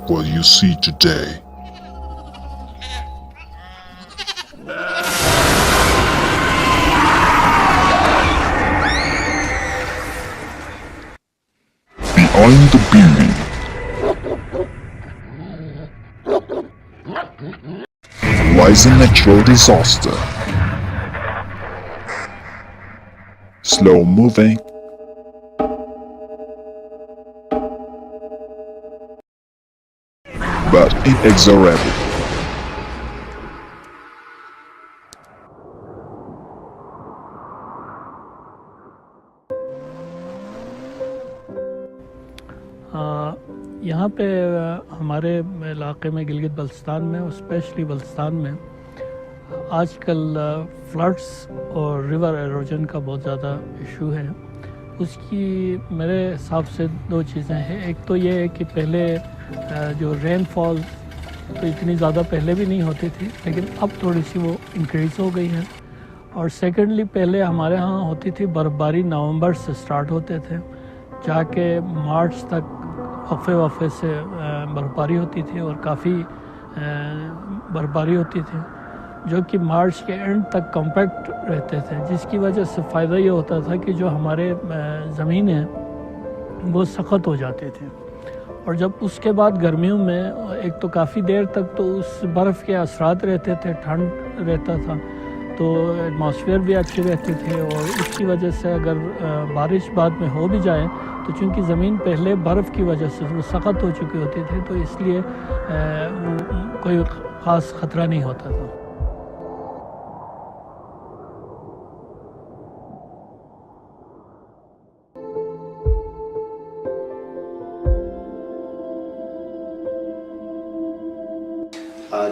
what you see today. Behind the building lies a natural disaster. Slow moving, but inexorable. یہاں پہ ہمارے علاقے میں گلگت بلتستان میں اور اسپیشلی بلتستان میں آج کل فلڈس اور ریور ایروجن کا بہت زیادہ ایشو ہے. اس کی میرے حساب سے دو چیزیں ہیں. ایک تو یہ ہے کہ پہلے جو رین فال تو اتنی زیادہ پہلے بھی نہیں ہوتی تھی لیکن اب تھوڑی سی وہ انکریز ہو گئی ہیں. اور سیکنڈلی پہلے ہمارے ہاں ہوتی تھی برف باری نومبر سے سٹارٹ ہوتے تھے جا کے مارچ تک وقفے سے برف باری ہوتی تھی اور کافی برف باری ہوتی تھی جو کہ مارچ کے اینڈ تک کمپیکٹ رہتے تھے, جس کی وجہ سے فائدہ یہ ہوتا تھا کہ جو ہمارے زمینیں وہ سخت ہو جاتی تھی. اور جب اس کے بعد گرمیوں میں ایک تو کافی دیر تک تو اس برف کے اثرات رہتے تھے, ٹھنڈ رہتا تھا تو ایٹماسفیئر بھی اچھی رہتی تھی. اور اس کی وجہ سے اگر بارش بعد میں ہو بھی جائے تو چونکہ زمین پہلے برف کی وجہ سے وہ سخت ہو چکی ہوتی تھی تو اس لیے کوئی خاص خطرہ نہیں ہوتا تھا.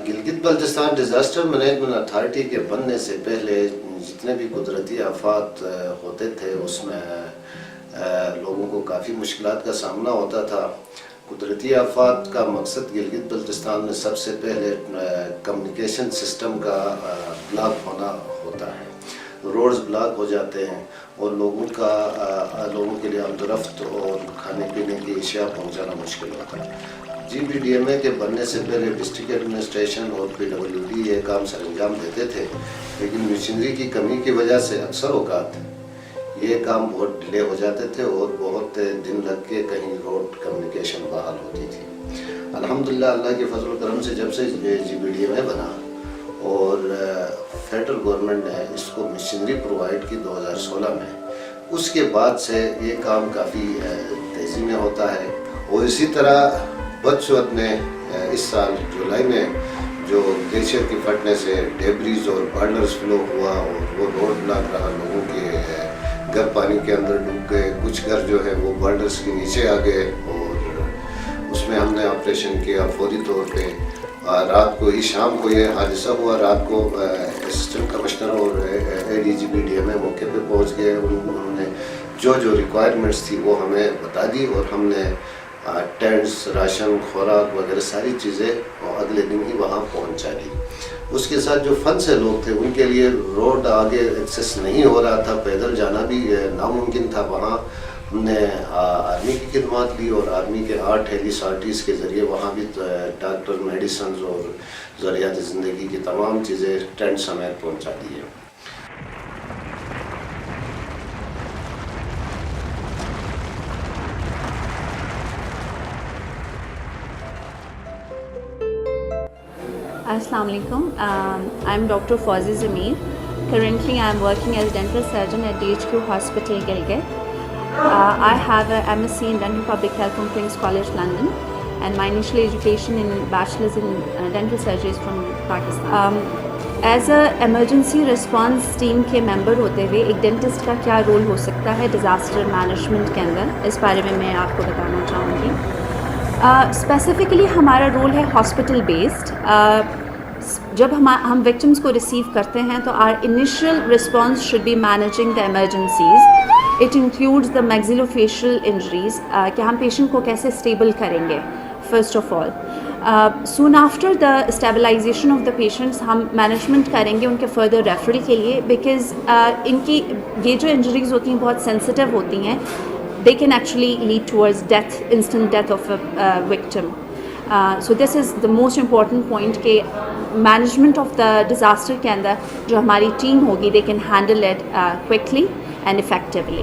Gilgit Baltistan disaster management authority کے بننے سے پہلے جتنے بھی قدرتی آفات ہوتے تھے اس میں لوگوں کو کافی مشکلات کا سامنا ہوتا تھا. قدرتی آفات کا مقصد گلگت بلتستان میں سب سے پہلے کمیونیکیشن سسٹم کا بلاک ہونا ہوتا ہے. روڈز بلاک ہو جاتے ہیں اور لوگوں کے لیے آمد و رفت اور کھانے پینے کی اشیاء پہنچانا مشکل ہوتا ہے. جی بی ڈی ایم اے کے بننے سے پہلے ڈسٹرکٹ ایڈمنسٹریشن اور پی ڈبلیو ڈی یہ کام سر انجام دیتے تھے لیکن مشینری کی کمی کی وجہ سے اکثر اوقات یہ کام بہت ڈیلے ہو جاتے تھے اور بہت دن لگ کے کہیں روڈ کمیونیکیشن بحال ہوتی تھی. الحمدللہ اللہ کے فضل و کرم سے جب سے جی بی ڈی ایم اے بنا اور فیڈرل گورنمنٹ نے اس کو مشینری پرووائڈ کی 2016 میں, اس کے بعد سے یہ کام کافی تیزی میں ہوتا ہے. اور اسی طرح بدصورت نے اس سال جولائی میں جو گلیشیئر کی پھٹنے سے ڈیبریز اور بارڈرز فلو ہوا اور وہ روڈ بلاک رہا, لوگوں کے گھر پانی کے اندر ڈوب گئے, کچھ گھر جو ہے وہ بارڈرز کے نیچے آ گئے اور اس میں ہم نے آپریشن کیا فوری طور پہ. رات کو ہی شام کو یہ حادثہ ہوا. رات کو اسسٹنٹ کمشنر اور A D G P D M A موقع پہ پہنچ گئے. انہوں نے جو ریکوائرمنٹس تھی وہ ہمیں بتا دی اور ہم نے ٹینٹس, راشن, خوراک وغیرہ ساری چیزیں اگلے دن ہی وہاں پہنچا دی. اس کے ساتھ جو فن سے لوگ تھے ان کے لیے روڈ آگے ایکسیس نہیں ہو رہا تھا, پیدل جانا بھی ناممکن تھا. وہاں ہم نے آرمی کی خدمات لی اور آرمی کے 8 ہیلیس آرٹیز کے ذریعے وہاں بھی ڈاکٹر, میڈیسنز اور ضروریات زندگی کی تمام چیزیں ٹینٹ سمیت پہنچا دی ہیں. Assalamu alaikum. I'm Dr. Fauzi Zamir. Currently, I'm working as dental surgeon at DHQ Hospital, Gilgit. I have a MSc in Dental Public Health from King's College, London, and my initial education in bachelor's in dental surgery is from Pakistan. As a emergency response team کے member ہوتے ہوئے ایک dentist کا کیا role ہو سکتا ہے disaster management کے اندر, اس بارے میں آپ کو بتانا چاہوں گی. اسپیسیفکلی ہمارا رول ہے ہاسپٹل بیسڈ. جب ہم وکٹمس کو ریسیو کرتے ہیں تو our initial response should be managing the emergencies. It includes the maxillofacial injuries, کہ ہم پیشنٹ کو کیسے اسٹیبل کریں گے first of all. Soon after the stabilisation of the patients ہم مینجمنٹ کریں گے ان کے فردر ریفرل کے لیے, بیکاز ان کی یہ جو انجریز ہوتی ہیں بہت سینسٹیو ہوتی ہیں. They can actually lead towards death, instant death of a victim. So this is the most important point کہ مینجمنٹ آف دا ڈیزاسٹر کے اندر جو ہماری ٹیم ہوگی they can handle it quickly and effectively.